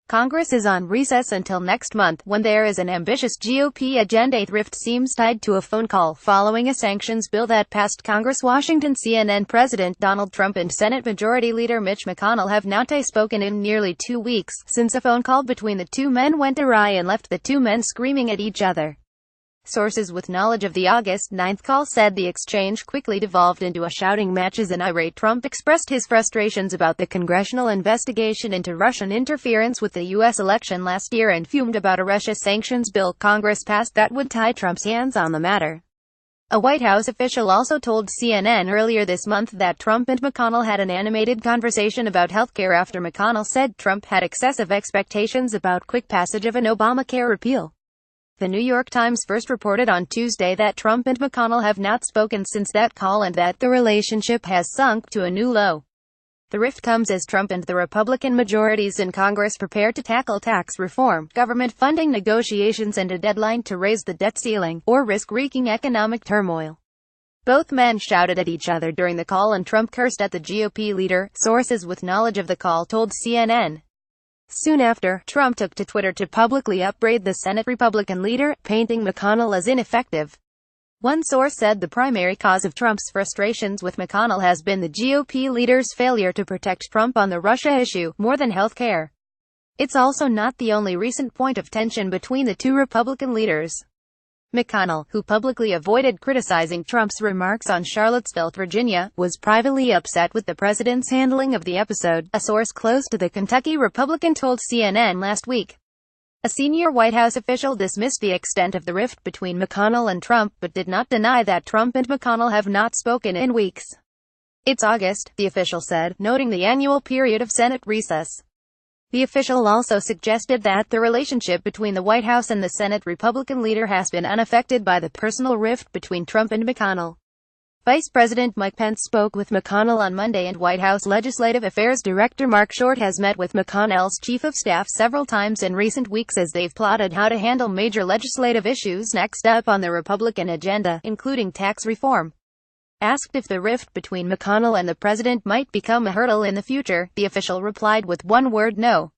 Congress is on recess until next month, when there is an ambitious GOP agenda. The rift seems tied to a phone call following a sanctions bill that passed Congress. Washington. CNN. President Donald Trump and Senate Majority Leader Mitch McConnell have not spoken in nearly 2 weeks, since a phone call between the two men went awry and left the two men screaming at each other. Sources with knowledge of the August 9th call said the exchange quickly devolved into a shouting match as an irate Trump expressed his frustrations about the congressional investigation into Russian interference with the U.S. election last year and fumed about a Russia sanctions bill Congress passed that would tie Trump's hands on the matter. A White House official also told CNN earlier this month that Trump and McConnell had an animated conversation about healthcare after McConnell said Trump had excessive expectations about quick passage of an Obamacare repeal. The New York Times first reported on Tuesday that Trump and McConnell have not spoken since that call and that the relationship has sunk to a new low. The rift comes as Trump and the Republican majorities in Congress prepare to tackle tax reform, government funding negotiations and a deadline to raise the debt ceiling, or risk wreaking economic turmoil. Both men shouted at each other during the call and Trump cursed at the GOP leader, sources with knowledge of the call told CNN. Soon after, Trump took to Twitter to publicly upbraid the Senate Republican leader, painting McConnell as ineffective. One source said the primary cause of Trump's frustrations with McConnell has been the GOP leader's failure to protect Trump on the Russia issue, more than health care. It's also not the only recent point of tension between the two Republican leaders. McConnell, who publicly avoided criticizing Trump's remarks on Charlottesville, Virginia, was privately upset with the president's handling of the episode, a source close to the Kentucky Republican told CNN last week. A senior White House official dismissed the extent of the rift between McConnell and Trump but did not deny that Trump and McConnell have not spoken in weeks. It's August, the official said, noting the annual period of Senate recess. The official also suggested that the relationship between the White House and the Senate Republican leader has been unaffected by the personal rift between Trump and McConnell. Vice President Mike Pence spoke with McConnell on Monday and White House Legislative Affairs Director Mark Short has met with McConnell's chief of staff several times in recent weeks as they've plotted how to handle major legislative issues next up on the Republican agenda, including tax reform. Asked if the rift between McConnell and the president might become a hurdle in the future, the official replied with one word: no.